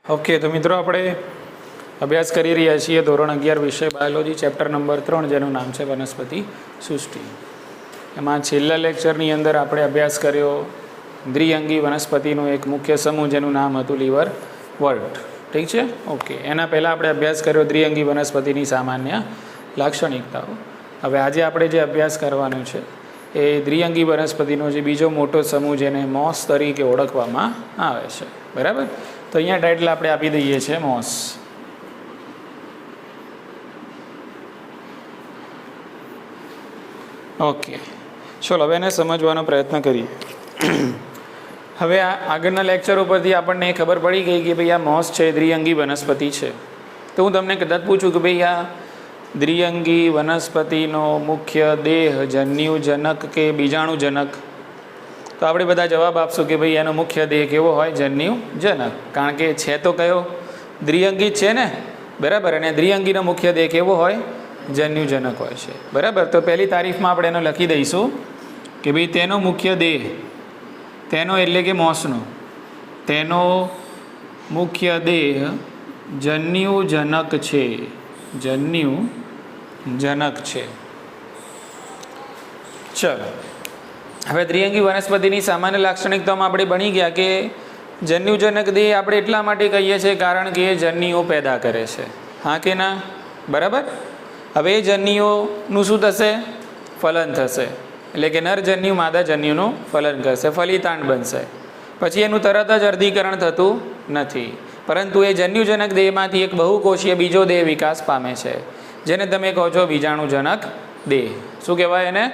Okay, તો મિત્રો આપણે અભ્યાસ કરી રહ્યા છીએ ધોરણ 11 વિષય બાયોલોજી ચેપ્ટર નંબર 3 જેનું નામ છે વનસ્પતિ સૃષ્ટિ. એમાં છેલ્લા લેક્ચરની અંદર આપણે અભ્યાસ કર્યો દ્વિઅંગી વનસ્પતિનો એક મુખ્ય સમૂહ જેનું નામ હતું લીવર વર્ટ. ઠીક છે? ઓકે, એના પહેલાં આપણે અભ્યાસ કર્યો દ્વિઅંગી વનસ્પતિની સામાન્ય લાક્ષણિકતાઓ. હવે આજે આપણે જે અભ્યાસ કરવાનો છે એ દ્વિઅંગી વનસ્પતિનો જે બીજો મોટો સમૂહ જેને મોસ તરીકે ઓળખવામાં આવે છે. બરાબર? તો અહીંયા ટાઇટલ આપણે આપી દઈએ છીએ મોસ. ઓકે, ચલો હવે એને સમજવાનો પ્રયત્ન કરીએ. હવે આ આગળના લેક્ચર ઉપરથી આપણને ખબર પડી ગઈ કે ભાઈ આ મોસ છે દ્વિઅંગી વનસ્પતિ છે. તો હું તમને કદાચ પૂછું કે ભાઈ આ દ્વિઅંગી વનસ્પતિનો મુખ્ય દેહ જન્યુજનક કે બીજાણુજનક, તો આપણે બધા જવાબ આપશું કે ભાઈ એનો મુખ્ય દેહ કેવો હોય? જન્યુજનક. કારણ કે છે તો કયો? દ્વિઅંગી જ છે ને, બરાબર? અને દ્વિઅંગીનો મુખ્ય દેહ કેવો હોય? જન્યુજનક હોય છે. બરાબર? તો પહેલી તારીફમાં આપણે એનો લખી દઈશું કે ભાઈ તેનો મુખ્ય દેહ, તેનો એટલે કે મોસનો, તેનો મુખ્ય દેહ જન્યુજનક છે. જન્યુજનક છે. ચલો, હવે દ્વિઅંગી વનસ્પતિની સામાન્ય લાક્ષણિકતામાં આપણે ભણી ગયા કે જન્યુજનક દેહ આપણે એટલા માટે કહીએ છીએ કારણ કે એ જન્યુઓ પેદા કરે છે. હા કે ના? બરાબર? હવે એ જન્યુઓનું શું થશે? ફલન થશે. એટલે કે નરજન્યુ માદાજન્યુનું ફલન કરશે, ફલિતાંડ બનશે. પછી એનું તરત જ અર્ધીકરણ થતું નથી, પરંતુ એ જન્યુજનક દેહમાંથી એક બહુકોષીય બીજો દેહ વિકાસ પામે છે, જેને તમે કહો છો બીજાણુજનક દેહ. શું કહેવાય એને?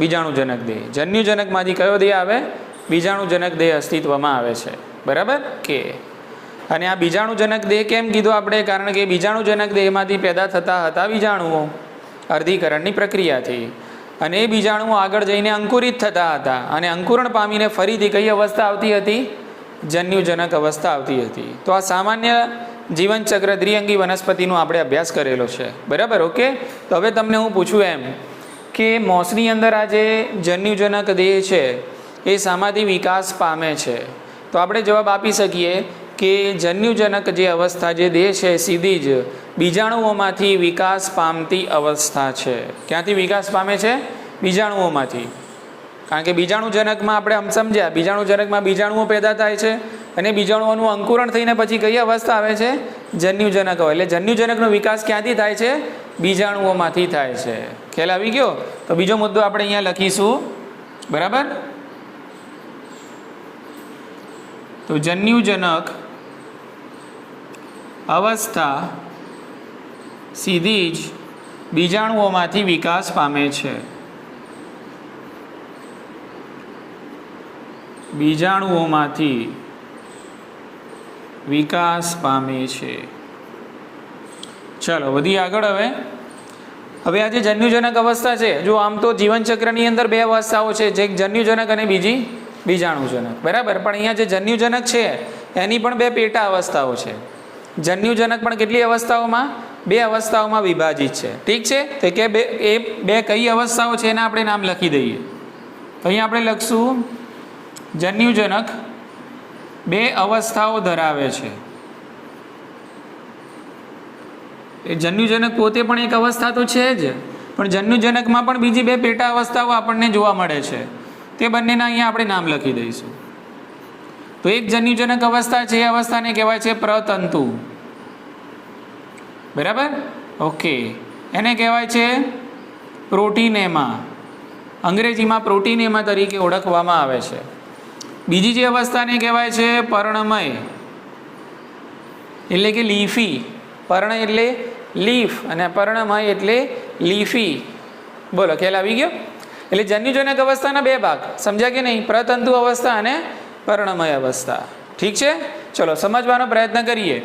બીજાણુજનક દેહ. જન્યુજનકમાંથી કયો દેહ આવે? બીજાણુજનક દેહ અસ્તિત્વમાં આવે છે. બરાબર કે? અને આ બીજાણુજનક દેહ કેમ કીધો આપણે? કારણ કે બીજાણુજનક દેહમાંથી પેદા થતા હતા બીજાણુઓ અર્ધીકરણની પ્રક્રિયાથી, અને એ બીજાણુઓ આગળ જઈને અંકુરિત થતા હતા, અને અંકુરણ પામીને ફરીથી કઈ અવસ્થા આવતી હતી? જન્યુજનક અવસ્થા આવતી હતી. તો આ સામાન્ય જીવનચક્ર દ્વિઅંગી વનસ્પતિનો આપણે અભ્યાસ કરેલો છે. બરાબર? ઓકે, તો હવે તમને હું પૂછું એમ કે મોસની અંદર આ જે જન્યુજનક દેહ છે એ શામાંથી વિકાસ પામે છે? તો આપણે જવાબ આપી શકીએ કે જન્યુજનક જે અવસ્થા, જે દેહ છે, સીધી જ બીજાણુઓમાંથી વિકાસ પામતી અવસ્થા છે. ક્યાંથી વિકાસ પામે છે? બીજાણુઓમાંથી. કારણ કે બીજાણુજનકમાં આપણે આમ સમજ્યા, બીજાણુજનકમાં બીજાણુઓ પેદા થાય છે, અને બીજાણુઓનું અંકુરણ થઈને પછી કઈ અવસ્થા આવે છે? જન્યુજનક હોય. એટલે જન્યુજનકનો વિકાસ ક્યાંથી થાય છે? બીજાણુઓમાંથી થાય છે. ખ્યાલ આવી ગયો? તો બીજો મુદ્દો આપણે અહીંયા લખીશું. બરાબર? તો જન્યુજનક અવસ્થા સીધી જ બીજાણુઓમાંથી વિકાસ પામે છે. બીજાણુઓમાંથી વિકાસ પામે છે. ચાલો વધીએ આગળ. હવે આ જે જન્યુજનક અવસ્થા છે, જો આમ તો જીવનચક્રની અંદર બે અવસ્થાઓ છે, જે જન્યુજનક અને બીજી બીજાણુજનક. બરાબર? પણ અહીંયા જે જન્યુજનક છે એની પણ બે પેટા અવસ્થાઓ છે. જન્યુજનક પણ કેટલી અવસ્થાઓમાં? બે અવસ્થાઓમાં વિભાજિત છે. ઠીક છે? તો કે એ બે કઈ અવસ્થાઓ છે એના આપણે નામ લખી દઈએ. તો અહીંયા આપણે લખશું જન્યુજનક બે અવસ્થાઓ ધરાવે છે. એ જન્યુજનક પોતે પણ એક અવસ્થા તો છે જ, પણ જન્યુજનકમાં પણ બીજી બે પેટા અવસ્થાઓ આપણને જોવા મળે છે. તે બંનેના અહીંયા આપણે નામ લખી દઈશું. તો એક જન્યુજનક અવસ્થા છે, એ અવસ્થાને કહેવાય છે પ્રતંતુ. બરાબર? ઓકે, એને કહેવાય છે પ્રોટીનેમા. અંગ્રેજીમાં પ્રોટીનેમા તરીકે ઓળખવામાં આવે છે. બીજી જે અવસ્થાને કહેવાય છે પર્ણમય, એટલે કે લીફી. પર્ણ એટલે લીફ, અને પર્ણમય એટલે લીફી. બોલો, ખ્યાલ આવી ગયો? એટલે જન્યુજનક અવસ્થાના બે ભાગ સમજ્યા કે નહીં? પ્રતંતુ અવસ્થા અને પર્ણમય અવસ્થા. ઠીક છે? ચલો સમજવાનો પ્રયત્ન કરીએ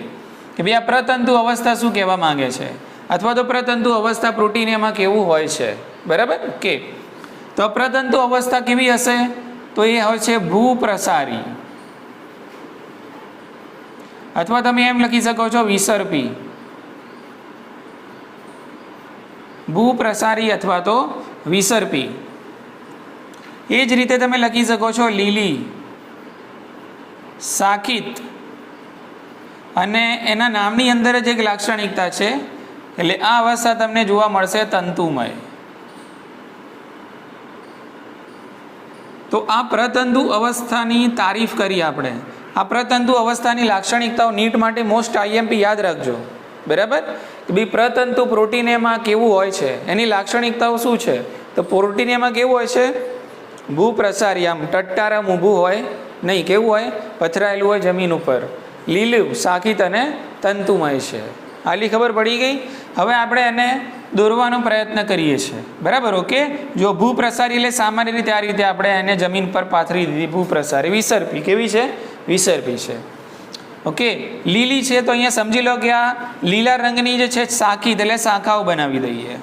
કે ભાઈ આ પ્રતંતુ અવસ્થા શું કહેવા માંગે છે, અથવા તો પ્રતંતુ અવસ્થા પ્રોટીનેમાં કેવું હોય છે. બરાબર કે? તો પ્રતંતુ અવસ્થા કેવી હશે? તો એ હોય છે ભૂપ્રસારી, અથવા તમે એમ લખી શકો છો વિસર્પી. ભૂપ્રસારી અથવા તો વિસર્પી. એ જ રીતે તમે લખી શકો છો લીલી, સાકિત, અને એના નામની અંદર જ એક લાક્ષણિકતા છે, એટલે આ અવસ્થા તમને જોવા મળશે તંતુમય. તો આ પ્રતંતુ અવસ્થાની તારીફ કરી આપણે. આ પ્રતંતુ અવસ્થાની લાક્ષણિકતાઓ નીટ માટે મોસ્ટ આઈએમપી યાદ રાખજો, બરાબર. બી પ્રતંતુ પ્રોટીનેમાં કેવું હોય છે, એની લાક્ષણિકતાઓ શું છે? તો પ્રોટીનેમાં કેવું હોય છે? ભૂપ્રસારી, આમ ટટ્ટારમ ઊભું હોય નહીં, કેવું હોય? પથરાયેલું હોય જમીન ઉપર, લીલું શાખિત અને તંતુમય છે. આલી ખબર પડી ગઈ. હવે આપણે એને દોરવાનો પ્રયત્ન કરીએ છીએ, બરાબર. ઓકે, જો ભૂપ્રસારી એટલે સામાન્ય રીતે આ રીતે આપણે એને જમીન પર પાથરી દીધી. ભૂપ્રસારી વિસર્પી કેવી છે? વિસર્પી છે. ઓકે, લીલી છે તો અહીંયા સમજી લો કે આ લીલા રંગની જે છે શાખિત એટલે શાખાઓ બનાવી દઈએ.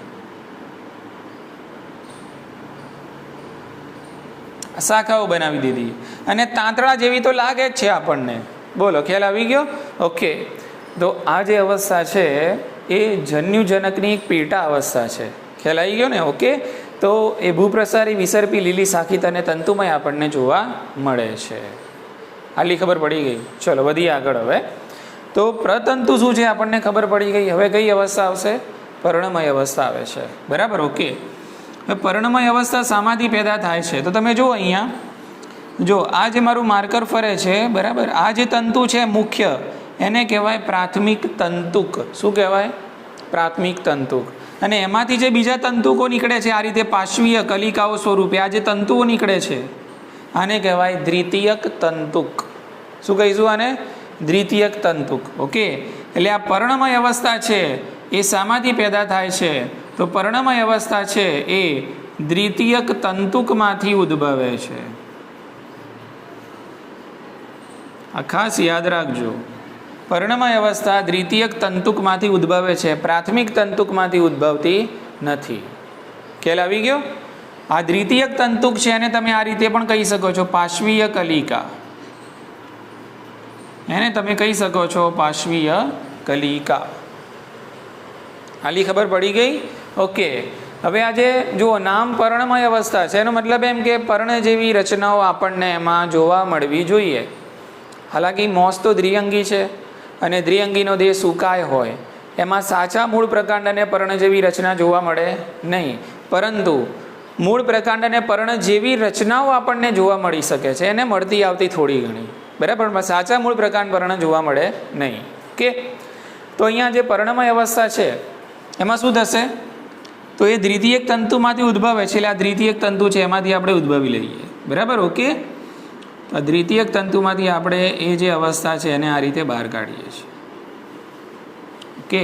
શાખાઓ બનાવી દીધી અને તાંતણા જેવી તો લાગે જ છે આપણને. બોલો, ખ્યાલ આવી ગયો? ઓકે, તો આ જે અવસ્થા છે એ જન્યુજનકની એક પેટા અવસ્થા છે. ખ્યાલ આવી ગયો ને? ઓકે, તો એ ભૂપ્રસારી, વિસર્પી, લીલી શાખિત અને તંતુમય આપણને જોવા મળે છે. આટલી ખબર પડી ગઈ. ચલો વધીએ આગળ. હવે તો પ્રતંતુ શું છે આપણને ખબર પડી ગઈ. હવે કઈ અવસ્થા આવશે? પર્ણમય અવસ્થા આવે છે, બરાબર. ઓકે, હવે પર્ણમય અવસ્થા શામાંથી પેદા થાય છે? તો તમે જુઓ અહીંયા, જો આ જે મારું માર્કર ફરે છે, બરાબર, આ જે તંતુ છે મુખ્ય, એને કહેવાય પ્રાથમિક તંતુક. શું કહેવાય? પ્રાથમિક તંતુક. અને એમાંથી જે બીજા તંતુકો નીકળે છે આ રીતે પાર્શ્વીય કલિકાઓ સ્વરૂપે, આ જે તંતુઓ નીકળે છે આને કહેવાય દ્વિતીયક તંતુક. શું કહીશું આને? દ્વિતીયક તંતુક. ઓકે, એટલે આ પર્ણમય અવસ્થા છે એ શામાંથી પેદા થાય છે? તો પર્ણમય અવસ્થા છે એ દ્વિતીયક તંતુકમાંથી ઉદ્ભવે છે. આ ખાસ યાદ રાખજો. પર્ણમય અવસ્થા દ્વિતીયક તંતુકમાંથી ઉદ્ભવે છે, પ્રાથમિક તંતુકમાંથી ઉદ્ભવતી નથી. ખ્યાલ આવી ગયો? આ દ્વિતીયક તંતુક છે એને તમે આ રીતે પણ કહી શકો છો, પાર્શ્વીય કલિકા. એને તમે કહી શકો છો પાર્શ્વીય કલિકા. આલી ખબર પડી ગઈ? ઓકે, હવે આજે જુઓ, નામ પર્ણમય અવસ્થા છે એનો મતલબ એમ કે પર્ણ જેવી રચનાઓ આપણને એમાં જોવા મળવી જોઈએ. હાલાકી મોસ તો દ્વિઅંગી છે અને દ્વિઅંગીનો દેહ સુકાય હોય, એમાં સાચા મૂળ પ્રકાંડ અને પર્ણ જેવી રચના જોવા મળે નહીં, પરંતુ મૂળ પ્રકાંડ અને પર્ણ જેવી રચનાઓ આપણને જોવા મળી શકે છે, એને મળતી આવતી થોડી ઘણી, બરાબર. સાચા મૂળ પ્રકાંડ પર્ણ જોવા મળે નહીં. કે તો અહીંયા જે પર્ણમય અવસ્થા છે એમાં શું થશે? તો એ દ્વિતીયક તંતુમાંથી ઉદ્ભવે છે, એટલે આ દ્વિતીયક તંતુ છે એમાંથી આપણે ઉદ્ભવી લઈએ, બરાબર. ઓકે, તો દ્વિતીયક તંતુમાંથી આપણે એ જે અવસ્થા છે એને આ રીતે બહાર કાઢીએ છીએ. ઓકે,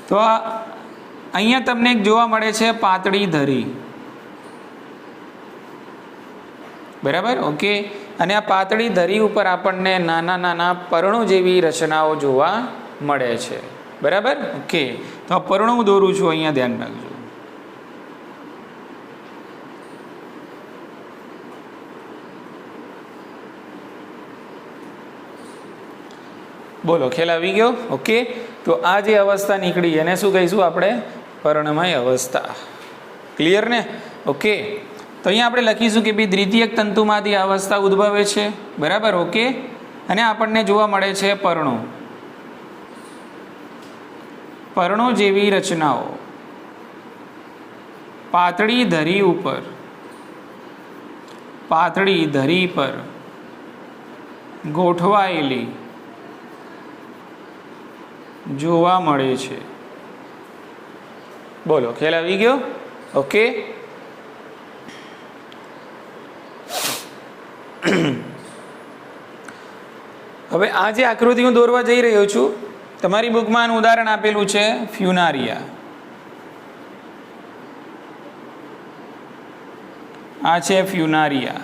તો અહીંયા તમને એક જોવા મળે છે પાતળી ધરી, બરાબર. ઓકે, અને આ પાતળી ધરી ઉપર આપણને નાના નાના પર્ણો જેવી રચનાઓ જોવા મળે છે, બરાબર. ઓકે, તો આ પર્ણો હું દોરું છું, અહીંયા ધ્યાન રાખજો. બોલો, ખ્યાલ આવી ગયો? ઓકે, તો આ જે અવસ્થા નીકળી એને શું કહીશું આપણે? પર્ણમય અવસ્થા. ક્લિયર ને? ઓકે, તો અહીંયા આપણે લખીશું કે ભાઈ દ્વિતીયક તંતુમાંથી આ અવસ્થા ઉદ્ભવે છે, બરાબર. ઓકે, અને આપણને જોવા મળે છે પર્ણો, પર્ણો જેવી રચનાઓ પાતળી ધરી ઉપર, પાતળી ધરી પર ગોઠવાયેલી જોવા મળે છે. બોલો, ખ્યાલ આવી ગયો? ઓકે, હવે આ જે આકૃતિ હું દોરવા જઈ રહ્યો છું, તમારી બુકમાં આનું ઉદાહરણ આપેલું છે ફ્યુનારિયા. આ છે ફ્યુનારિયા,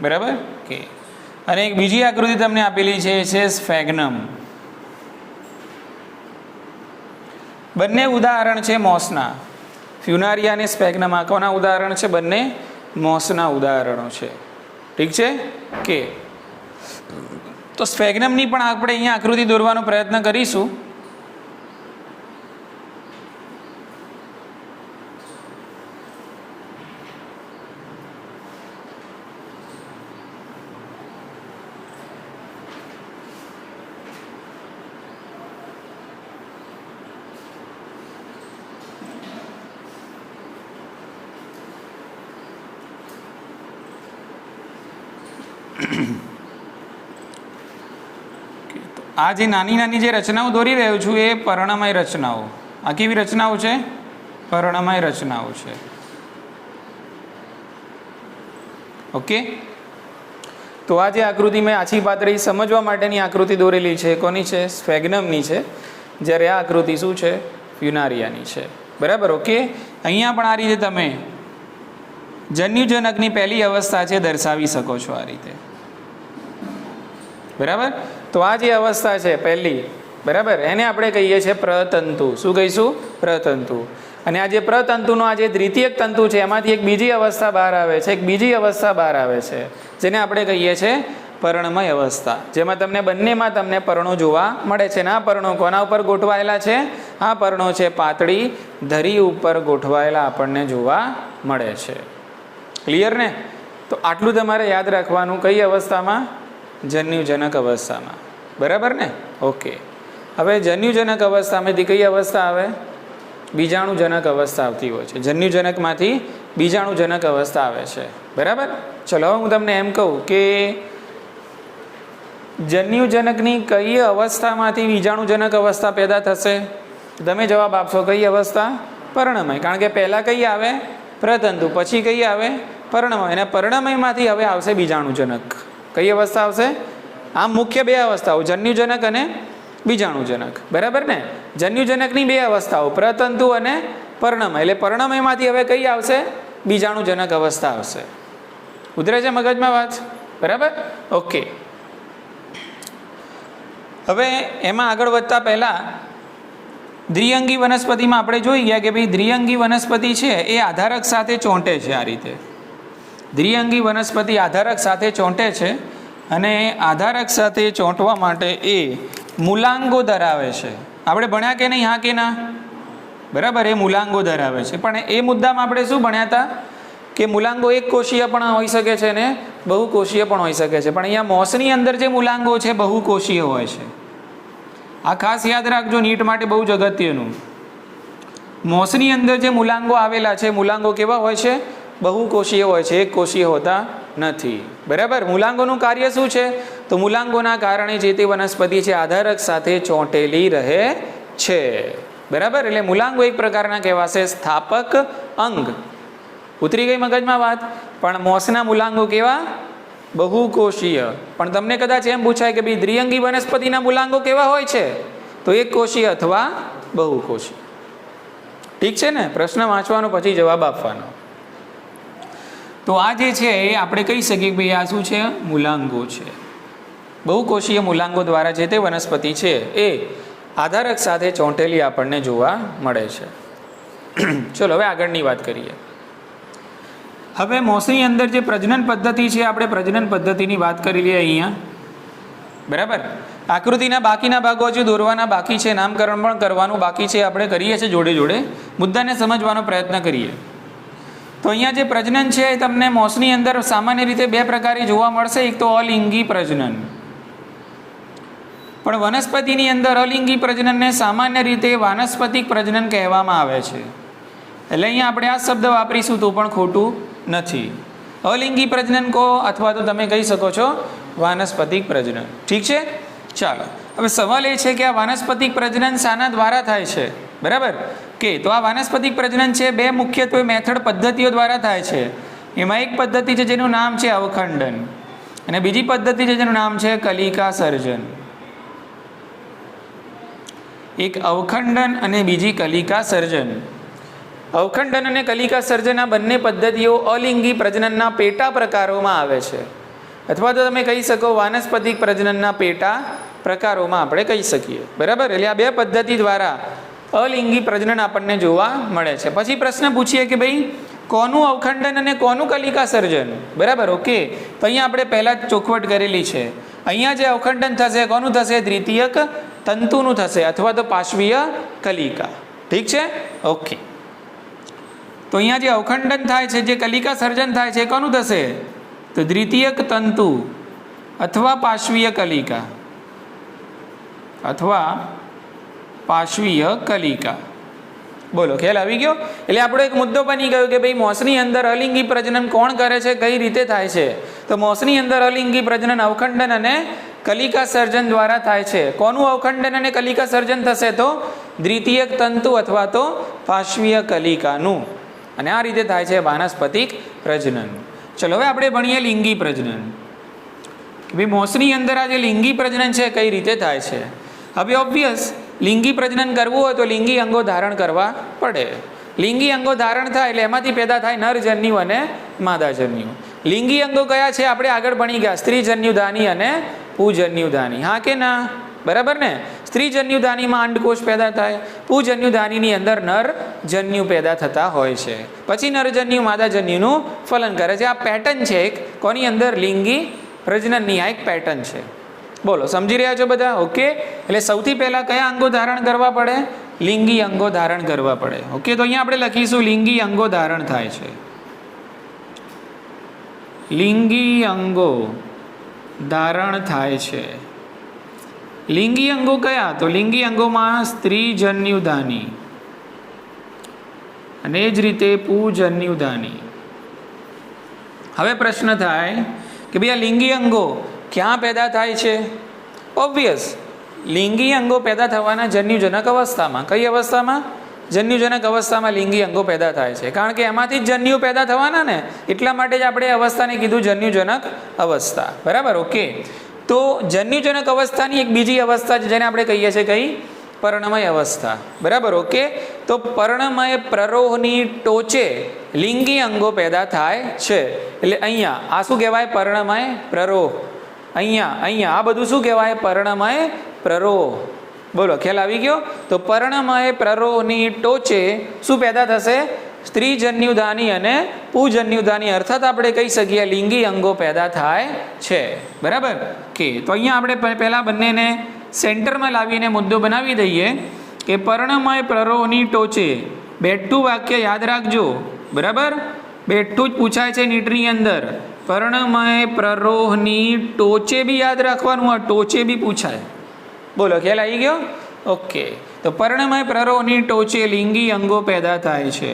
બરાબર. ઓકે, અને એક બીજી આકૃતિ તમને આપેલી છે એ છે સ્ફેગ્નમ. બંને ઉદાહરણ છે મોસના. ફ્યુનારિયા અને સ્ફેગ્નમ આ કોના ઉદાહરણ છે? બંને મોસના ઉદાહરણો છે. ઠીક છે? કે તો સ્ફેગ્નમની પણ આપણે અહીંયા આકૃતિ દોરવાનો પ્રયત્ન કરીશું. આ જે નાની નાની જે રચનાઓ દોરી રહ્યો છું એ પર્ણમય રચનાઓ. આ કેવી રચનાઓ છે? પર્ણમય રચનાઓ છે. ઓકે, તો આ જે આકૃતિ મેં આછી પાતળી સમજવા માટેની આકૃતિ દોરેલી છે કોની છે? સ્ફેગ્નમની છે. જ્યારે આ આકૃતિ શું છે? ફ્યુનારિયાની છે. બરાબર. ઓકે, અહીંયા પણ આ રીતે તમે જન્યુજનકની પહેલી અવસ્થા છે દર્શાવી શકો છો આ રીતે. બરાબર. તો આ જે અવસ્થા છે પહેલી, બરાબર, એને આપણે કહીએ છીએ પ્રતંતુ. શું કહીશું? પ્રતંતુ. અને આ જે પ્રતંતુનો આ જે દ્વિતીયક તંતુ છે એમાંથી એક બીજી અવસ્થા બહાર આવે છે, એક બીજી અવસ્થા બહાર આવે છે જેને આપણે કહીએ છીએ પર્ણમય અવસ્થા, જેમાં તમને બંનેમાં તમને પર્ણો જોવા મળે છે. અને આ પર્ણો કોના ઉપર ગોઠવાયેલા છે? આ પર્ણો છે પાતળી ધરી ઉપર ગોઠવાયેલા આપણને જોવા મળે છે. ક્લિયર ને? તો આટલું તમારે યાદ રાખવાનું. કઈ અવસ્થામાં? જન્યુજનક અવસ્થામાં. બરાબર ને? ઓકે, હવે જન્યુજનક અવસ્થામાંથી કઈ અવસ્થા આવે? બીજાણુજનક અવસ્થા આવતી હોય છે. જન્યુજનકમાંથી બીજાણુજનક અવસ્થા આવે છે. બરાબર. ચલો હવે હું તમને એમ કહું કે જન્યુજનકની કઈ અવસ્થામાંથી બીજાણુજનક અવસ્થા પેદા થશે? તમે જવાબ આપશો કઈ અવસ્થા? પર્ણમય. કારણ કે પહેલાં કઈ આવે? પ્રતંતુ. પછી કઈ આવે? પર્ણમય. અને પર્ણમયમાંથી હવે આવશે બીજાણુજનક. કઈ અવસ્થા આવશે? આમ મુખ્ય બે અવસ્થાઓ, જન્યુજનક અને બીજાણુજનક. બરાબર ને? જન્યુજનકની બે અવસ્થાઓ, પ્રતંતુ અને પર્ણમય. એટલે પર્ણમયમાંથી હવે કઈ આવશે? બીજાણુજનક અવસ્થા આવશે. ઉતરે છે મગજમાં વાત? બરાબર. ઓકે, હવે એમાં આગળ વધતા પહેલાં દ્વિઅંગી વનસ્પતિમાં આપણે જોઈ ગયા કે ભાઈ દ્વિઅંગી વનસ્પતિ છે એ આધારક સાથે ચોંટે છે. આ રીતે દ્વિઅંગી વનસ્પતિ આધારક સાથે ચોંટે છે અને આધારક સાથે ચોંટવા માટે એ મૂલાંગો ધરાવે છે. આપણે ભણ્યા કે નહીં? હા કે ના? બરાબર, એ મૂલાંગો ધરાવે છે. પણ એ મુદ્દામાં આપણે શું ભણ્યા હતા કે મૂલાંગો એક કોષીય પણ હોઈ શકે છે ને બહુકોષીય પણ હોઈ શકે છે. પણ અહીંયા મોસની અંદર જે મૂલાંગો છે બહુકોષીય હોય છે. આ ખાસ યાદ રાખજો, નીટ માટે બહુ જ અગત્યનું. મોસની અંદર જે મૂલાંગો આવેલા છે, મૂલાંગો કેવા હોય છે? બહુકોષીય હોય છે, એક કોષીય હોતા નથી. બરાબર. મૂલાંગોનું કાર્ય શું છે? તો મૂલાંગોના કારણે જે તે વનસ્પતિ છે આધારક સાથે ચોંટેલી રહે છે. બરાબર. એટલે મૂલાંગો એક પ્રકારના કહેવાશે સ્થાપક અંગ. ઉતરી ગઈ મગજમાં વાત? પણ મોસના મૂલાંગો કેવા? બહુકોષીય. પણ તમને કદાચ એમ પૂછાય કે ભાઈ દ્વિઅંગી વનસ્પતિના મૂલાંગો કેવા હોય છે? તો એક કોષીય અથવા બહુકોષીય. ઠીક છે ને? પ્રશ્ન વાંચવાનો પછી જવાબ આપવાનો. તો આ જે છે એ આપણે કહી શકીએ કે ભાઈ આ શું છે? મૂલાંગો છે. બહુકોષીય મૂલાંગો દ્વારા જે તે વનસ્પતિ છે એ આધારક સાથે ચોંટેલી આપણને જોવા મળે છે. ચલો હવે આગળની વાત કરીએ. હવે મોસની અંદર જે પ્રજનન પદ્ધતિ છે, આપણે પ્રજનન પદ્ધતિની વાત કરી લઈએ અહીંયા. બરાબર. આકૃતિના બાકીના ભાગો હજુ દોરવાના બાકી છે, નામકરણ પણ કરવાનું બાકી છે. આપણે કરીએ છીએ જોડે જોડે, મુદ્દાને સમજવાનો પ્રયત્ન કરીએ. તો અહીંયા જે પ્રજનન છે એ તમને મોસની અંદર સામાન્ય રીતે બે પ્રકારે જોવા મળશે. એક તો અલિંગી પ્રજનન. પણ વનસ્પતિની અંદર અલિંગી પ્રજનનને સામાન્ય રીતે વાનસ્પતિક પ્રજનન કહેવામાં આવે છે. એટલે અહીંયા આપણે આ શબ્દ વાપરીશું તો પણ ખોટું નથી. અલિંગી પ્રજનન કહો અથવા તો તમે કહી શકો છો વાનસ્પતિક પ્રજનન. ઠીક છે? ચાલો, હવે સવાલ એ છે કે આ વાનસ્પતિક પ્રજનન શાના દ્વારા થાય છે? બરાબર કે તો આ વાનસ્પતિક પ્રજનન છે બે મુખ્યત્વે મેથડ પદ્ધતિઓ દ્વારા થાય છે. એમાં એક પદ્ધતિ છે જેનું નામ છે અવખંડન અને બીજી પદ્ધતિ છે જેનું નામ છે કલિકા સર્જન. એક અવખંડન અને બીજી કલિકા સર્જન. અવખંડન અને કલિકા સર્જન આ બંને પદ્ધતિઓ અલિંગી પ્રજનનના પેટા પ્રકારોમાં આવે છે, અથવા તો તમે કહી શકો વાનસ્પતિક પ્રજનનના પેટા પ્રકારોમાં આપણે કહી શકીએ. બરાબર. એટલે આ બે પદ્ધતિ દ્વારા અલિંગી પ્રજનન આપણને જોવા મળે છે. પછી પ્રશ્ન પૂછીએ કે ભાઈ કોનું અવખંડન અને કોનું કલિકા સર્જન? બરાબર. ઓકે, તો અહીંયા આપણે પહેલાં જ ચોખવટ કરેલી છે. અહીંયા જે અવખંડન થશે કોનું થશે? દ્વિતીયક તંતુનું થશે અથવા તો પાર્શ્વીય કલિકા. ઠીક છે? ઓકે, તો અહીંયા જે અવખંડન થાય છે, જે કલિકા સર્જન થાય છે કોનું થશે? તો દ્વિતીયક તંતુ અથવા પાર્શ્વીય કલિકા અથવા પાર્શ્વીય કલિકા. બોલો, ખ્યાલ આવી ગયો? એટલે આપણો એક મુદ્દો બની ગયો કે ભાઈ મોસની અંદર અલિંગી પ્રજનન કોણ કરે છે, કઈ રીતે થાય છે? તો તો મોસની અંદર અલિંગી પ્રજનન અવખંડન અને કલિકા સર્જન દ્વારા થાય છે. કોનું અવખંડન અને કલિકા સર્જન થશે? તો દ્વિતીયક તંતુ અથવા તો પાર્શ્વીય કલિકાનું. અને આ રીતે થાય છે વાનસ્પતિક પ્રજનન. ચલો હવે આપણે ભણીએ લિંગી પ્રજનન. ભાઈ મોસની અંદર આ જે લિંગી પ્રજનન છે કઈ રીતે થાય છે? હવે ઓબ્વિયસ લિંગી પ્રજનન કરવું હોય તો લિંગી અંગો ધારણ કરવા પડે. લિંગી અંગો ધારણ થાય એટલે એમાંથી પેદા થાય નરજન્યુ અને માદાજન્યુ. લિંગી અંગો કયા છે આપણે આગળ ભણી ગયા? સ્ત્રીજન્યુધાની અને પૂજન્યુધાની. હા કે ના? બરાબર ને? સ્ત્રીજન્યુધાનીમાં અંડકોષ પેદા થાય, પૂજન્યુધાનીની અંદર નરજન્યુ પેદા થતા હોય છે. પછી નરજન્યુ માદાજન્યુનું ફલન કરે છે. આ પેટર્ન છે એક કોની અંદર? લિંગી પ્રજનનની આ એક પેટર્ન છે. બોલો, સમજી રહ્યા છો બધા? ઓકે. એટલે સૌથી પહેલા કયા અંગો ધારણ કરવા પડે? લિંગી અંગો ધારણ કરવા પડે. ઓકે, તો અહીંયા આપણે લખીશું લિંગી અંગો ધારણ થાય છે. લિંગી અંગો ધારણ થાય છે. લિંગી અંગો કયા? તો લિંગી અંગોમાં સ્ત્રીજન્યુધાની અને એ જ રીતે પૂજન્યુધાની. હવે પ્રશ્ન થાય કે ભાઈ આ લિંગી અંગો ક્યાં પેદા થાય છે? ઓબ્વિયસ લિંગી અંગો પેદા થવાના જન્યુજનક અવસ્થામાં. કઈ અવસ્થામાં? જન્યુજનક અવસ્થામાં લિંગી અંગો પેદા થાય છે. કારણ કે એમાંથી જ જન્યુ પેદા થવાના ને, એટલા માટે જ આપણે અવસ્થાને કીધું જન્યુજનક અવસ્થા. બરાબર? ઓકે. તો જન્યુજનક અવસ્થાની એક બીજી અવસ્થા છે જેને આપણે કહીએ છીએ કઈ? પર્ણમય અવસ્થા. બરાબર? ઓકે. તો પર્ણમય પ્રરોહની ટોચે લિંગી અંગો પેદા થાય છે. એટલે અહીંયા આ શું કહેવાય? પર્ણમય પ્રરોહ. અહીંયા આ બધું શું કહેવાય? પર્ણમય પ્રરોહ. બોલો, ખ્યાલ આવી ગયો? તો પર્ણમય પ્રરોહની ટોચે શું પેદા થશે? સ્ત્રીજન્યુધાની અને પૂજન્યુધાની, અર્થાત આપણે કહી શકીએ લિંગી અંગો પેદા થાય છે. બરાબર? કે તો અહીંયા આપણે પહેલા બંનેને સેન્ટરમાં લાવીને મુદ્દો બનાવી દઈએ કે પર્ણમય પ્રરોહની ટોચે. બેઠું વાક્ય યાદ રાખજો. બરાબર? બેઠું જ પૂછાય છે નીટની અંદર. પર્ણમય પ્રરોહની ટોચે બી યાદ રાખવાનું, આ ટોચે બી પૂછાય. બોલો, ખ્યાલ આવી ગયો? ઓકે. તો પર્ણમય પ્રરોહની ટોચે લિંગી અંગો પેદા થાય છે.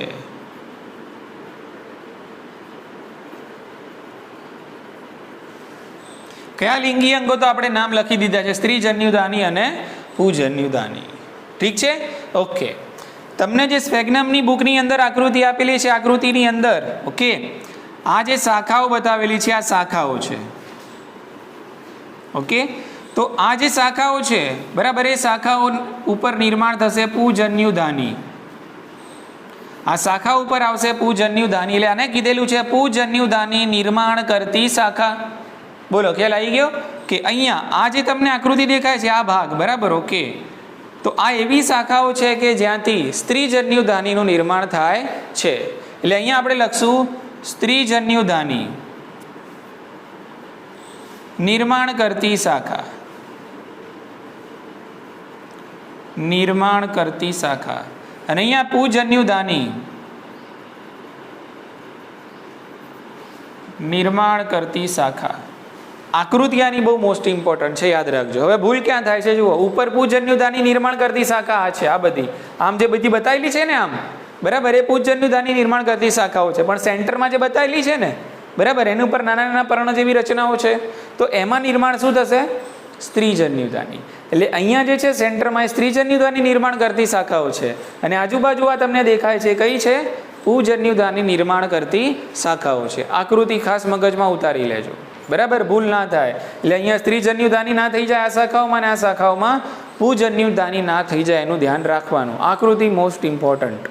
કયા લિંગી અંગો? તો આપણે નામ લખી દીધા છે, સ્ત્રીજન્યુધાની અને પૂજન્યુધાની. ઠીક છે? ઓકે. તમને જે સ્પેગ્નમની બુકની અંદર આકૃતિ આપેલી છે, આકૃતિની અંદર ઓકે આ જે શાખાઓ બતાવેલી છે આ શાખાઓ છે. ઓકે. તો આ જે શાખાઓ છે બરાબર, એ શાખાઓ ઉપર નિર્માણ થશે પૂજન્યુધાની. આ શાખા ઉપર આવશે પૂજન્યુધાની. એટલે આને કીધેલું છે પૂજન્યુધાની નિર્માણ કરતી શાખા. બોલો, ખ્યાલ આવી ગયો? કે અહીંયા આ જે તમને આકૃતિ દેખાય છે આ ભાગ. બરાબર? ઓકે. તો આ એવી શાખાઓ છે કે જ્યાંથી સ્ત્રીજન્યુધાનીનું નિર્માણ થાય છે. એટલે અહીંયા આપણે લખશું સ્ત્રીજન્યુધાની નિર્માણ કરતી શાખા. નિર્માણ કરતી શાખા. અને અહીંયા પૂજન્યુધાની નિર્માણ કરતી શાખા. આકૃતિ આની બહુ મોસ્ટ ઇમ્પોર્ટન્ટ છે, યાદ રાખજો. હવે ભૂલ ક્યાં થાય છે જુઓ, ઉપર પૂજન્યુધાની નિર્માણ કરતી શાખા આ છે. આ બધી આમ જે બધી બતાવેલી છે ને આમ, બરાબર, એ પૂજન્યુધાની નિર્માણ કરતી શાખાઓ છે. પણ સેન્ટરમાં જે બતાવેલી છે ને, બરાબર, એની ઉપર નાના નાના પર્ણ જેવી રચનાઓ છે. તો એમાં નિર્માણ શું થશે? સ્ત્રીજન્યુધાની. એટલે અહીંયા જે છે સેન્ટરમાં એ સ્ત્રીજન્યુધાની નિર્માણ કરતી શાખાઓ છે. અને આજુબાજુ આ તમને દેખાય છે કઈ છે? પૂજન્યુધાની નિર્માણ કરતી શાખાઓ છે. આકૃતિ ખાસ મગજમાં ઉતારી લેજો. બરાબર? ભૂલ ના થાય. એટલે અહીંયા સ્ત્રીજન્યુધાની ના થઈ જાય આ શાખાઓમાં, અને આ શાખાઓમાં પૂજન્યુધાની ના થઈ જાય એનું ધ્યાન રાખવાનું. આકૃતિ મોસ્ટ ઇમ્પોર્ટન્ટ.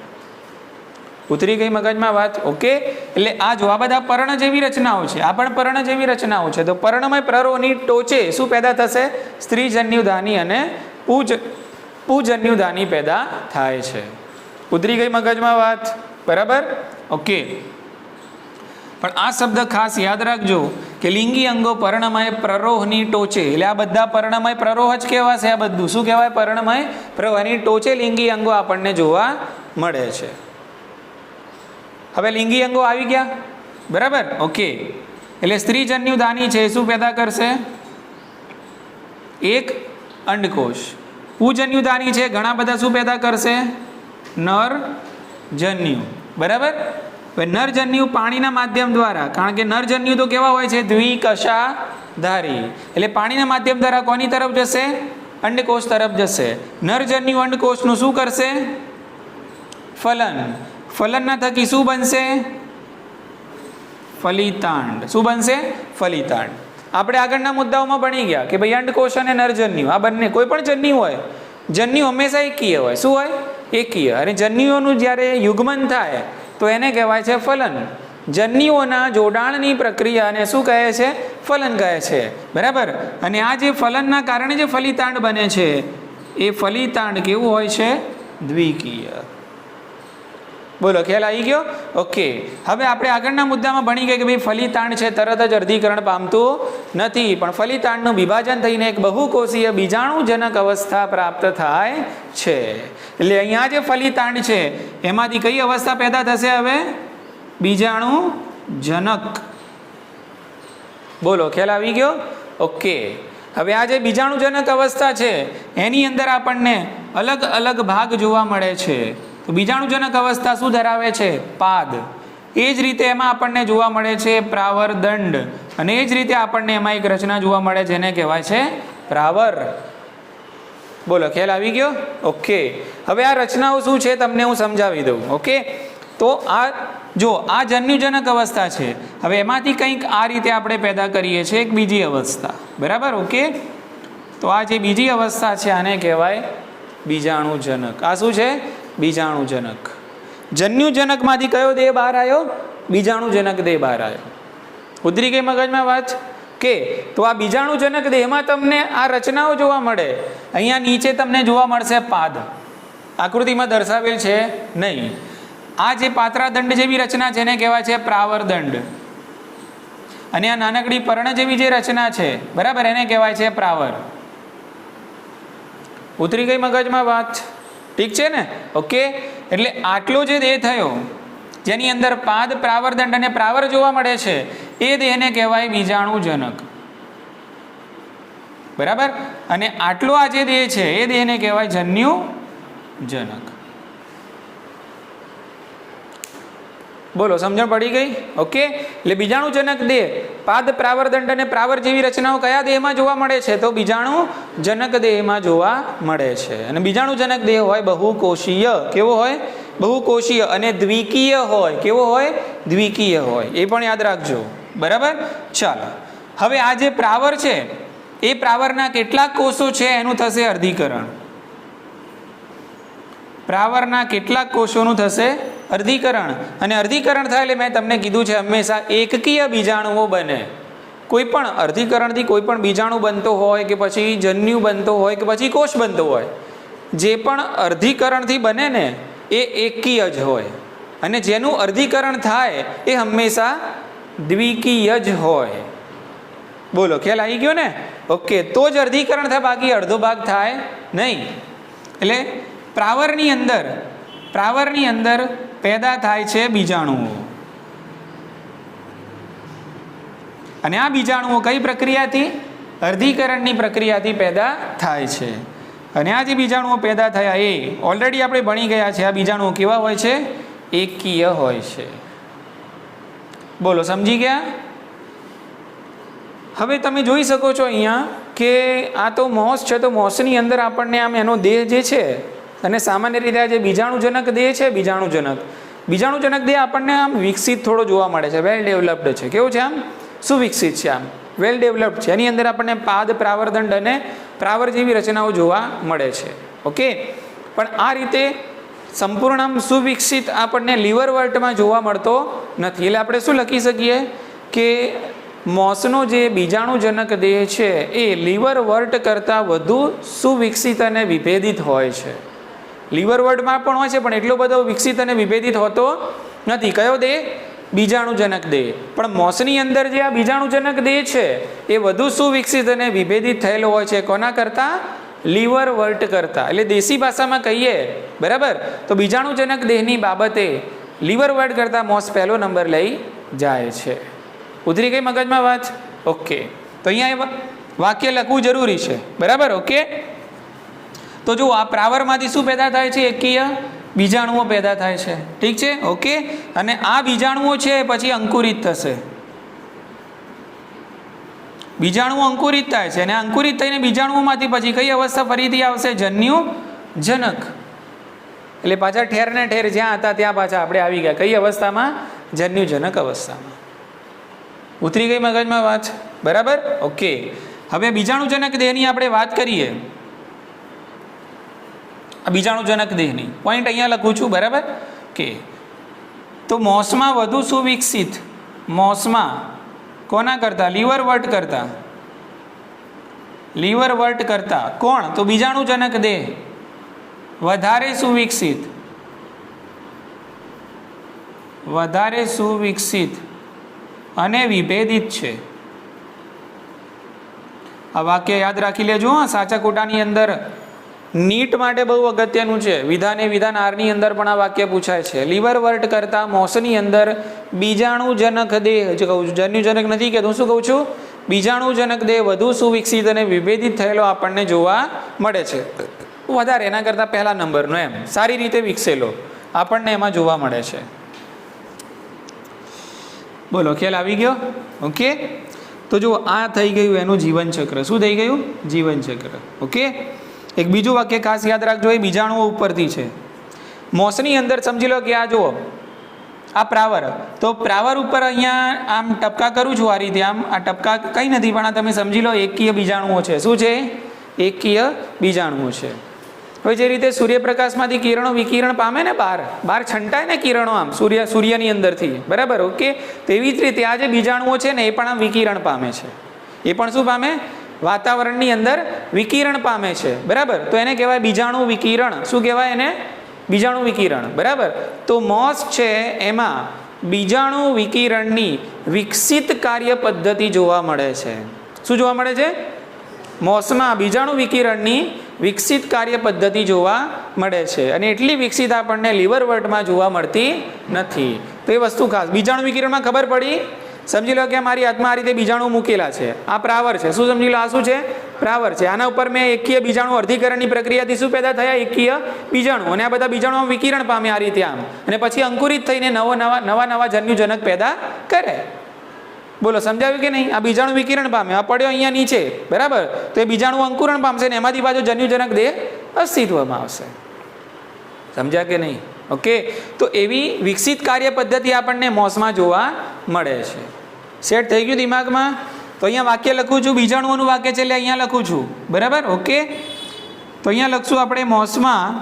ઉતરી ગઈ મગજમાં વાત? ઓકે. એટલે આ જો આ બધા પર્ણ જેવી રચનાઓ છે, આ પણ પર્ણ જેવી રચનાઓ છે. તો પર્ણમય પ્રરોહની ટોચે શું પેદા થશે? સ્ત્રીજન્યુધાની અને પૂજન્યુધાની પેદા થાય છે. ઉતરી ગઈ મગજમાં વાત? બરાબર? ઓકે. પણ આ શબ્દ ખાસ યાદ રાખજો કે લિંગી અંગો પર્ણમય પ્રરોહની ટોચે. એટલે આ બધા પર્ણમય પ્રરોહ જ કહેવાશે. આ બધું શું કહેવાય? પર્ણમય પ્રરોહની ટોચે લિંગી અંગો આપણને જોવા મળે છે. હવે લિંગી અંગો આવી ગયા. બરાબર? ઓકે. એટલે સ્ત્રીજન્યુધાની છે શું પેદા કરશે? એક અંડકોષ. પૂજન્યુધાની છે ઘણા બધા શું પેદા કરશે? નર જન્યુ. બરાબર? હવે નરજન્યુ પાણીના માધ્યમ દ્વારા, કારણ કે નરજન્યુ તો કેવા હોય છે? દ્વિકશાધારી. એટલે પાણીના માધ્યમ દ્વારા કોની તરફ જશે? અંડકોષ તરફ જશે. નરજન્યુ અંડકોષનું શું કરશે? ફલન. ફલનના થકી શું બનશે? ફલિતાંડ. શું બનશે? ફલિતાંડ. આપણે આગળના મુદ્દાઓમાં ભણી ગયા કે ભાઈ અંડકોષ અને નરજન્યુ આ બંને કોઈ પણ જન્યુ હોય, જન્યુ હંમેશા એકીય હોય. શું હોય? એકીય. અને જન્યુઓનું જ્યારે યુગ્મન થાય તો એને કહેવાય છે ફલન. જન્યુઓના જોડાણની પ્રક્રિયાને શું કહે છે? ફલન કહે છે. બરાબર. અને આ જે ફલનના કારણે જે ફલિતાંડ બને છે એ ફલિતાંડ કેવું હોય છે? દ્વિકીય. બોલો, ખ્યાલ આવી ગયો? ઓકે. હવે આપણે આગળના મુદ્દામાં ભણી ગયા કે ભાઈ ફલિતાંડ છે તરત જ અર્ધીકરણ પામતું નથી, પણ ફલિતાંડનું વિભાજન થઈને એક બહુકોષીય બીજાણુજનક અવસ્થા પ્રાપ્ત થાય છે. એટલે અહીંયા જે ફલિતાંડ છે એમાંથી કઈ અવસ્થા પેદા થશે? હવે બીજાણુજનક. બોલો, ખ્યાલ આવી ગયો? ઓકે. હવે આ જે બીજાણુજનક અવસ્થા છે એની અંદર આપણને અલગ અલગ ભાગ જોવા મળે છે. તો બીજાણુજનક અવસ્થા શું ધરાવે છે? પાદ. એ જ રીતે એમાં આપણને જોવા મળે છે પ્રાવરદંડ, અને એ જ રીતે આપણને એમાં એક રચના જોવા મળે જેને કહેવાય છે પ્રાવર. બોલો, ખ્યાલ આવી ગયો? ઓકે. હવે આ રચનાઓ શું છે તમને હું સમજાવી દઉં. ઓકે. તો આ જો આ જન્યુજનક અવસ્થા છે. હવે એમાંથી કંઈક આ રીતે આપણે પેદા કરીએ છીએ એક બીજી અવસ્થા. બરાબર. ઓકે. તો આ જે બીજી અવસ્થા છે આને કહેવાય બીજાણુજનક. આ શું છે? બીજાણુજનક. જન્યુજનકમાંથી કયો દેહ બહાર આવ્યો? બીજાણુજનક દેહ બહાર આવ્યો. ઉતરી ગઈ મગજમાં વાત? કે તો આ બીજાણુજનક દેહમાં તમને આ રચનાઓ જોવા મળે. અહીંયા નીચે તમને જોવા મળશે પાદ, આકૃતિમાં દર્શાવેલ છે નહીં. આ જે પાતળા દંડ જેવી રચના છે એને કહેવાય છે પ્રાવરદંડ, અને આ નાનકડી પર્ણ જેવી જે રચના છે બરાબર એને કહેવાય છે પ્રાવર. ઉતરી ગઈ મગજમાં વાત? ઠીક છે ને? ઓકે. એટલે આટલો જે દેહ થયો જેની અંદર પાદ, પ્રાવરદંડ અને પ્રાવર જોવા મળે છે એ દેહને કહેવાય બીજાણુજનક. બરાબર. અને આટલો આ જે દેહ છે એ દેહને કહેવાય જન્યુજનક. બોલો, સમજણ પડી ગઈ? ઓકે. એટલે બીજાણુજનક દેહ પાદ, પ્રાવરદંડ અને પ્રાવર જેવી રચનાઓ કયા દેહમાં જોવા મળે છે? તો બીજાણુજનક દેહમાં જોવા મળે છે. અને બીજાણુજનક દેહ હોય બહુકોષીય. કેવો હોય? બહુકોષીય. અને દ્વિકીય હોય. કેવો હોય? દ્વિકીય હોય. એ પણ યાદ રાખજો. બરાબર. ચાલો, હવે આ જે પ્રાવર છે એ પ્રાવરના કેટલાક કોષો છે એનું થશે અર્ધીકરણ. પ્રાવરના કેટલાક કોષોનું થશે અર્ધીકરણ. અને અર્ધીકરણ થાય એટલે મેં તમને કીધું છે હંમેશા એકકીય બીજાણુઓ બને. કોઈ પણ અર્ધીકરણથી કોઈ પણ બીજાણુ બનતો હોય કે પછી જન્યુ બનતો હોય કે પછી કોષ બનતો હોય, જે પણ અર્ધીકરણથી બને ને એ એકીય જ હોય. અને જેનું અર્ધીકરણ થાય એ હંમેશા દ્વિકીય જ હોય. બોલો, ખ્યાલ આવી ગયો ને? ઓકે. તો જ અર્ધીકરણ થાય, બાકી અડધો ભાગ થાય નહીં. એટલે પ્રાવરની અંદર પેદા થાય છે બીજાણુઓ. અને આ બીજાણુઓ કઈ પ્રક્રિયાથી? અર્ધીકરણની પ્રક્રિયાથી પેદા થાય છે. અને આ જે બીજાણુઓ પેદા થયા એ ઓલરેડી આપણે ભણી ગયા છે. આ બીજાણુઓ કેવા હોય છે? એકીય હોય છે. બોલો, સમજી ગયા? હવે તમે જોઈ શકો છો અહીંયા કે આ તો મોસ છે, તો મોસની અંદર આપણને આમ એનો દેહ જે છે, અને સામાન્ય રીતે આ જે બીજાણુજનક દેહ છે બીજાણુજનક દેહ આપણને આમ વિકસિત થોડો જોવા મળે છે, વેલ ડેવલપ્ડ છે. કેવું છે? આમ સુવિકસિત છે, આમ વેલ ડેવલપ્ડ છે. એની અંદર આપણને પાદ, પ્રાવરદંડ અને પ્રાવર જેવી રચનાઓ જોવા મળે છે. ઓકે. પણ આ રીતે સંપૂર્ણ આમ સુવિકસિત આપણને લીવરવર્ટમાં જોવા મળતો નથી. એટલે આપણે શું લખી શકીએ કે મોસનો જે બીજાણુજનક દેહ છે એ લીવરવર્ટ કરતાં વધુ સુવિકસિત અને વિભેદિત હોય છે. લીવરવર્ટમાં પણ હોય છે પણ એટલો બધો વિકસિત અને વિભેદિત હોતો નથી. કયો દેહ? બીજાણુજનક દેહ. પણ મોસની અંદર જે આ બીજાણુજનક દેહ છે એ વધુ સુવિકસિત અને વિભેદિત થયેલો હોય છે. કોના કરતાં? લીવરવર્ટ કરતાં. એટલે દેશી ભાષામાં કહીએ બરાબર તો બીજાણુજનક દેહની બાબતે લીવરવર્ટ કરતાં મોસ પહેલો નંબર લઈ જાય છે. ઉતરી ગઈ મગજમાં વાત? ઓકે. તો અહીંયા વાક્ય લખવું જરૂરી છે. બરાબર. ઓકે. તો જુઓ, આ પ્રાવરમાંથી શું પેદા થાય છે? એકીય બીજાણુઓ પેદા થાય છે, ઠીક છે, ઓકે. અને આ બીજાણુઓ છે પછી અંકુરિત થશે, બીજાણુઓ અંકુરિત થાય છે અને અંકુરિત થઈને બીજાણુઓમાંથી પછી કઈ અવસ્થા ફરીથી આવશે? જન્યુજનક. એટલે પાછા ઠેર ને ઠેર જ્યાં હતા ત્યાં પાછા આપણે આવી ગયા. કઈ અવસ્થામાં? જન્યુજનક અવસ્થામાં. ઉતરી ગઈ મગજમાં વાત? બરાબર, ઓકે. હવે બીજાણુજનક દેહની આપણે વાત કરીએ. બીજાણુજનક દેહની પોઈન્ટ અહીંયા લખું છું, બરાબર કે તો મોસમાં વધુ સુવિકસિત, મોસમાં કોના કરતા? લીવરવર્ટ કરતા, લીવરવર્ટ કરતા કોણ? તો બીજાણુજનક દેહ વધારે સુવિકસિત, વધારે સુવિકસિત અને વિભેદિત છે. આ વાક્ય યાદ રાખી લેજો. સાચા ખોટાની અંદર નીટ માટે બહુ અગત્યનું છે. વિધાન એ વિધાન આરની અંદર પણ આ વાક્ય પૂછાય છે. લીવરવર્ટ કરતા મોસની અંદર બીજાણુજનક દેહ, જે કહું છું જન્યુજનક નથી કહેતો, શું કહું છું? બીજાણુજનક દેહ વધુ સુવિકસિત અને વિભેદિત થયેલો આપણને જોવા મળે છે. વધારે એના કરતાં પહેલા નંબરનો, એમ સારી રીતે વિકસેલો આપણને એમાં જોવા મળે છે. બોલો, ખ્યાલ આવી ગયો? ઓકે. તો જો આ થઈ ગયું એનું જીવનચક્ર. શું થઈ ગયું? જીવનચક્ર. ઓકે. એક બીજું વાક્ય ખાસ યાદ રાખજો, એ બીજાણુઓ ઉપરથી છે. મોસની અંદર સમજી લો કે આ જુઓ, આ પ્રાવર, તો પ્રાવર ઉપર અહીંયા આમ ટપકા કરું છું આ રીતે, આમ આ ટપકા કંઈ નથી પણ આ તમે સમજી લો એકકીય બીજાણુઓ છે. શું છે? એકકીય બીજાણુઓ છે. હવે જે રીતે સૂર્યપ્રકાશમાંથી કિરણો વિકિરણ પામે ને, બહાર છંટાય ને કિરણો આમ સૂર્યની અંદરથી, બરાબર, ઓકે. તેવી જ રીતે આ જે બીજાણુઓ છે ને એ પણ આમ વિકિરણ પામે છે. એ પણ શું પામે? વાતાવરણની અંદર વિકિરણ પામે છે, બરાબર. તો એને કહેવાય બીજાણુ વિકિરણ. શું કહેવાય એને? બીજાણુ વિકિરણ, બરાબર. તો મોસ છે એમાં બીજાણુ વિકિરણની વિકસિત કાર્ય પદ્ધતિ જોવા મળે છે. શું જોવા મળે છે? મોસમાં બીજાણુ વિકિરણની વિકસિત કાર્ય પદ્ધતિ જોવા મળે છે. અને એટલી વિકસિત આપણને લીવરવર્ટમાં જોવા મળતી નથી. તો એ વસ્તુ ખાસ બીજાણુ વિકિરણમાં ખબર પડી. સમજી લો કે મારી હાથમાં આ રીતે બીજાણુ મૂકેલા છે, આ પ્રાવર છે. શું સમજી લો? આ શું છે? પ્રાવર છે. આના ઉપર મેં એકકીય બીજાણુ અર્ધીકરણની પ્રક્રિયાથી શું પેદા થયા? એકકીય બીજાણુ. અને આ બધા બીજાણુ વિકિરણ પામે આ રીતે આમ, અને પછી અંકુરિત થઈને નવા જન્યુજનક પેદા કરે. બોલો, સમજાવ્યું કે નહીં? આ બીજાણુ વિકિરણ પામે, આ પડ્યો અહીંયા નીચે, બરાબર. તો એ બીજાણુ અંકુરણ પામશે ને એમાંથી પાછો જન્યુજનક દેહ અસ્તિત્વમાં આવશે. સમજ્યા કે નહીં? ઓકે. તો એવી વિકસિત કાર્ય પદ્ધતિ આપણને મોસમાં જોવા મળે છે. સેટ થઈ ગયું દિમાગમાં? તો અહીંયા વાક્ય લખું છું, બીજાણુઓનું વાક્ય છે એટલે અહીંયા લખું છું, બરાબર, ઓકે. તો અહીંયા લખશું આપણે મોસમાં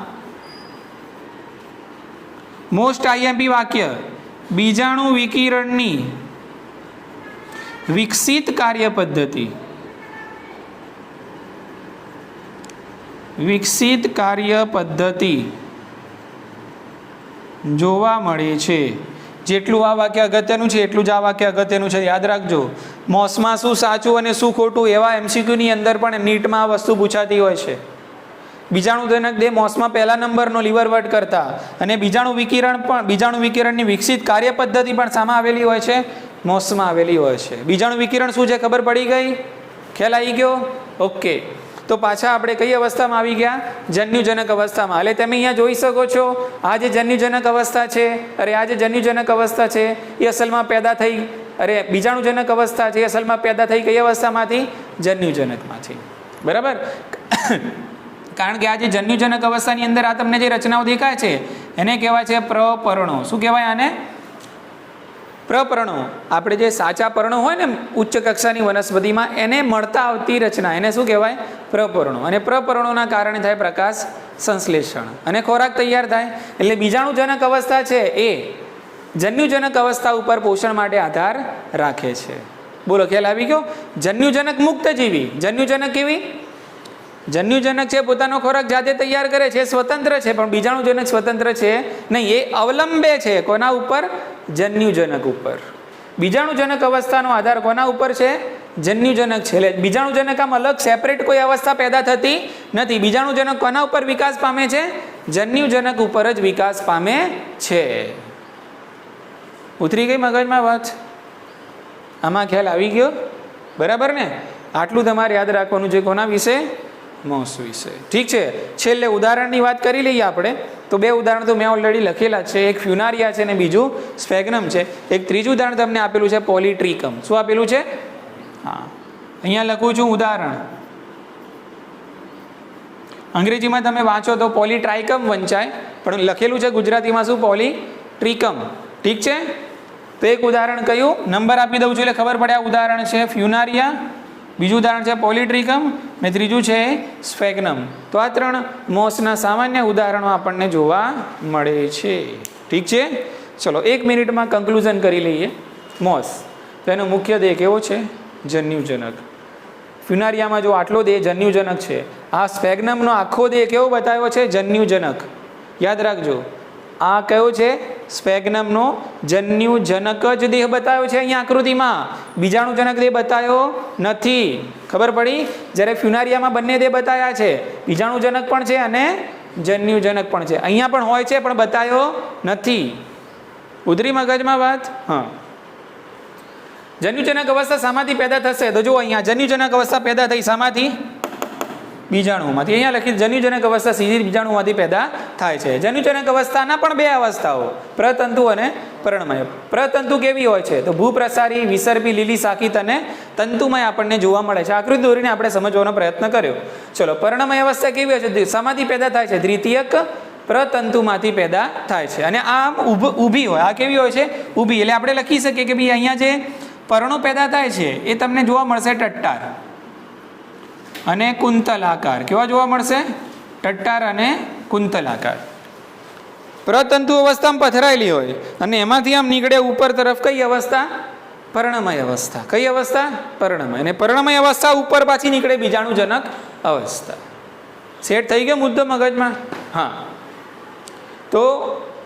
મોસ્ટ આઈએમપી વાક્ય, બીજાણુ વિકિરણની વિકસિત કાર્ય પદ્ધતિ, વિકસિત કાર્ય પદ્ધતિ જોવા મળે છે. જેટલું આ વાક્ય અગત્યનું છે એટલું જ આ વાક્ય અગત્યનું છે, યાદ રાખજો. મોસમાં શું સાચું અને શું ખોટું એવા એમસીક્યુની અંદર પણ નીટમાં આ વસ્તુ પૂછાતી હોય છે. બીજાણુજનક દેહ મોસમાં પહેલા નંબરનો લીવરવર્ટ કરતા, અને બીજાણુ વિકિરણની વિકસિત કાર્ય પદ્ધતિ પણ શામાં આવેલી હોય છે? મોસમાં આવેલી હોય છે. બીજાણુ વિકિરણ શું છે ખબર પડી ગઈ? ખ્યાલ આવી ગયો? ઓકે. તો પાછા આપણે કઈ અવસ્થામાં આવી ગયા? જન્યુજનક અવસ્થામાં. એટલે તમે અહીંયા જોઈ શકો છો આ જે જન્યુજનક અવસ્થા છે, આ જે જન્યુજનક અવસ્થા છે એ અસલમાં પેદા થઈ, બીજાણુજનક અવસ્થા છે એ અસલમાં પેદા થઈ કઈ અવસ્થામાંથી? જન્યુજનકમાંથી, બરાબર. કારણ કે આ જે જન્યુજનક અવસ્થાની અંદર આ તમને જે રચનાઓ દેખાય છે એને કહેવાય છે પ્રપર્ણો. શું કહેવાય આને? પ્રપર્ણો. આપણે જે સાચા પર્ણો હોય ને ઉચ્ચ કક્ષાની વનસ્પતિમાં એને મળતા આવતી રચના, એને શું કહેવાય? પ્રપર્ણો. અને પ્રપર્ણોના કારણે થાય પ્રકાશ સંશ્લેષણ અને ખોરાક તૈયાર થાય. એટલે બીજાણુજનક અવસ્થા છે એ જન્યુજનક અવસ્થા ઉપર પોષણ માટે આધાર રાખે છે. બોલો, ખ્યાલ આવી ગયો? જન્યુજનક મુક્ત જીવી. જન્યુજનક કેવી? જન્યુજનક છે પોતાનો ખોરાક જાતે તૈયાર કરે છે, સ્વતંત્ર છે. પણ બીજાણુજનક સ્વતંત્ર છે નહીં, એ અવલંબે છે કોના ઉપર? જન્યુજનક ઉપર. બીજાણુજનક અવસ્થાનો આધાર કોના ઉપર છે? જન્યુજનક છે. એટલે બીજાણુજનક આમ અલગ સેપરેટ કોઈ અવસ્થા પેદા થતી નથી. બીજાણુજનક કોના ઉપર વિકાસ પામે છે? જન્યુજનક ઉપર જ વિકાસ પામે છે. ઉતરી ગઈ મગજમાં વાત? આમાં ખ્યાલ આવી ગયો? બરાબર ને? આટલું તમારે યાદ રાખવાનું છે કોના વિશે? મોસ વિશે. ઠીક છે, છેલ્લે ઉદાહરણની વાત કરી લઈએ આપણે. તો બે ઉદાહરણ તો મેં ઓલરેડી લખેલા છે, એક ફ્યુનારિયા છે અને બીજું સ્ફેગ્નમ છે. એક ત્રીજું ઉદાહરણ તમને આપેલું છે પોલીટ્રીકમ. શું આપેલું છે? હા, અહીંયા લખું છું ઉદાહરણ. અંગ્રેજીમાં તમે વાંચો તો પોલીટ્રાઇકમ વંચાય, પણ લખેલું છે ગુજરાતીમાં શું? પોલીટ્રીકમ. ઠીક છે, તો એક ઉદાહરણ કયું નંબર આપી દઉં છું એટલે ખબર પડે. આ ઉદાહરણ છે ફ્યુનારિયા, બીજું ઉદાહરણ છે પોલીટ્રીકમ ને ત્રીજું છે સ્ફેગ્નમ. તો આ 3 મોસના સામાન્ય ઉદાહરણો આપણને જોવા મળે છે. ઠીક છે, ચલો 1 મિનિટમાં કન્ક્લુઝન કરી લઈએ. મોસ, તેનો મુખ્ય દેહ કેવો છે? જન્યુજનક. ફ્યુનારિયામાં જો આટલો દેહ જન્યુજનક છે, આ સ્ફેગ્નમનો આખો દેહ કેવો બતાવ્યો છે? જન્યુજનક. યાદ રાખજો, આ કયો છે? સ્ફેગ્નમનો જન્યુજનક જ દેહ બતાવ્યો છે અહીંયા આકૃતિમાં, બીજાણુજનક દેહ બતાવ્યો નથી. ખબર પડી? જ્યારે ફ્યુનારિયામાં બંને દેહ બતાવ્યા છે, બીજાણુજનક પણ છે અને જન્યુજનક પણ છે. અહીંયા પણ હોય છે પણ બતાવ્યો નથી. ઉતરી મગજમાં વાત? હા. જન્યુજનક અવસ્થા શામાંથી પેદા થશે? તો જુઓ અહીંયા જન્યુજનક અવસ્થા પેદા થઈ શામાંથી? બીજાણુમાંથી. અહીંયા લખી જન્યુજનક અવસ્થા સીધી બીજાણુમાંથી પેદા થાય છે. જન્યુજનક અવસ્થાના પણ 2 અવસ્થાઓ, પ્રતંતુ અને પર્ણમય. પ્રતંતુ કેવી હોય છે? તો ભૂપ્રસારી, વિસર્પી, લીલી શાખિત અને તંતુમય આપણને જોવા મળે છે. આકૃતિ દોરીને આપણે સમજવાનો પ્રયત્ન કર્યો. ચલો, પર્ણમય અવસ્થા કેવી હોય છે? શામાંથી પેદા થાય છે? દ્વિતીયક પ્રતંતુમાંથી પેદા થાય છે. અને આમ ઊભી હોય. આ કેવી હોય છે? ઊભી. એટલે આપણે લખી શકીએ કે ભાઈ અહીંયા જે પર્ણો પેદા થાય છે એ તમને જોવા મળશે ટટ્ટાર અને કુંતલાકાર. કેવા જોવા મળશે? ટટ્ટાર અને કુંતલાકાર. પ્રતંતુ અવસ્થામાં પથરાયેલી હોય અને એમાંથી આમ નીકળે ઉપર તરફ. કઈ અવસ્થા? પર્ણમય અવસ્થા. કઈ અવસ્થા? પર્ણમય. અને પર્ણમય અવસ્થા ઉપર પાછી નીકળે બીજાણુજનક અવસ્થા. સેટ થઈ ગયો મુદ્દો મગજમાં? હા. તો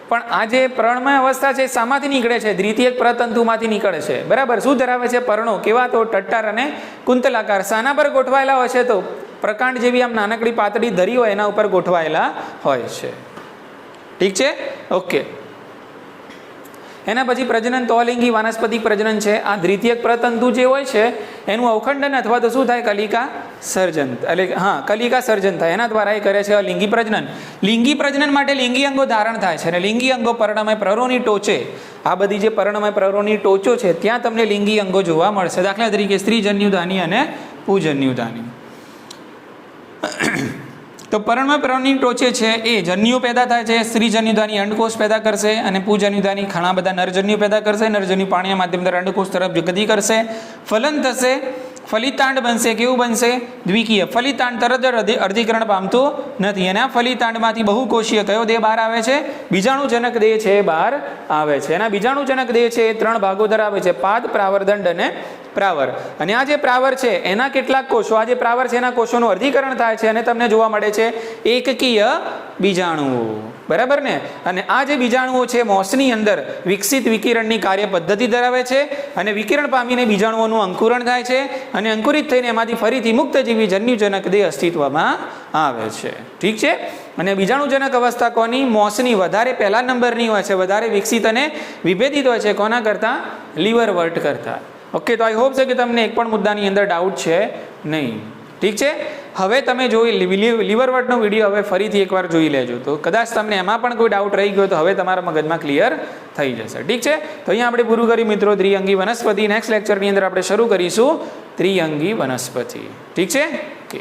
પણ આ જે પર્ણમય અવસ્થા છે શામાંથી નીકળે છે? દ્વિતીયક પ્રતંતુમાંથી નીકળે છે. બરાબર. શું ધરાવે છે? પર્ણો. કેવા? તો ટટ્ટાર અને કુંતલાકાર. શાના પર ગોઠવાયેલા હોય છે? તો પ્રકાંડ જેવી આમ નાનકડી પાતળી ધરી હોય એના ઉપર ગોઠવાયેલા હોય છે. ઠીક છે, ઓકે. એના પછી પ્રજનન તોલિંગી વાનસ્પતિક પ્રજનન છે. આ દ્વિતીયક પ્રતંતુ જે હોય છે એનું અવખંડન અથવા તો શું થાય? કલિકા સર્જન. એટલે હા, કલિકા સર્જન થાય. એના દ્વારા એ કરે છે લિંગી પ્રજનન. લિંગી પ્રજનન માટે લિંગી અંગો ધારણ થાય છે અને લિંગી અંગો પર્ણમય પ્રરોની ટોચે, આ બધી જે પર્ણમય પ્રરોની ટોચો છે ત્યાં તમને લિંગી અંગો જોવા મળશે. દાખલા તરીકે સ્ત્રીજન્યુધાની અને પુજન્યુધાની. તો પર્ણમય પ્રરોની ટોચે છે એ જન્યુઓ પેદા થાય છે. સ્ત્રીજન્યુધાની અંડકોષ પેદા કરશે અને પુજન્યુધાની ઘણા બધા નરજન્યુ પેદા કરશે. નરજન્યુ પાણીના માધ્યમ દ્વારા અંડકોષ તરફ ગતિ કરશે. ફલન થશે, ફલિતાંડ બનશે. કેવું બનશે? દ્વિકીય. ફલિતાંડ તરત જ અર્ધીકરણ પામતું નથી અને આ ફલિતાંડમાંથી બહુકોષીય કયો દેહ બહાર આવે છે? બીજાણુજનક દેહ છે બહાર આવે છે. એના બીજાણુજનક દેહ છે એ 3 ભાગો ધરાવે છે: પાદ, પ્રાવર, દંડ અને પ્રાવર. અને આ જે પ્રાવર છે એના કેટલાક કોષો, આ જે પ્રાવર છે એના કોષોનું અર્ધીકરણ થાય છે અને તમને જોવા મળે છે એકકીય બીજાણુઓ. બરાબર ને? અને આ જે બીજાણુઓ છે મોસની અંદર વિકસિત વિકિરણની કાર્ય પદ્ધતિ ધરાવે છે અને વિકિરણ પામીને બીજાણુઓનું અંકુરણ થાય છે અને અંકુરિત થઈને એમાંથી ફરીથી મુક્તજીવી જન્યુજનક દેહ અસ્તિત્વમાં આવે છે. ઠીક છે? અને બીજાણુજનક અવસ્થા કોની? મોસની વધારે પહેલા નંબરની હોય છે, વધારે વિકસિત અને વિભેદિત હોય છે. કોના કરતાં? લીવરવર્ટ કરતાં. ઓકે, તો આઈ હોપ છે કે તમને એક પણ મુદ્દાની અંદર ડાઉટ છે નહીં. ઠીક છે? હવે તમે જોઈ લીવરવર્ટનો વિડીયો હવે ફરીથી એકવાર જોઈ લેજો, તો કદાચ તમને એમાં પણ કોઈ ડાઉટ રહી ગયો તો હવે તમારા મગજમાં ક્લિયર થઈ જશે. ઠીક છે? તો અહીંયા આપણે પૂરું કરી મિત્રો દ્વિઅંગી વનસ્પતિ. નેક્સ્ટ લેક્ચરની અંદર આપણે શરૂ કરીશું ત્રિઅંગી વનસ્પતિ. ઠીક છે? ઓકે.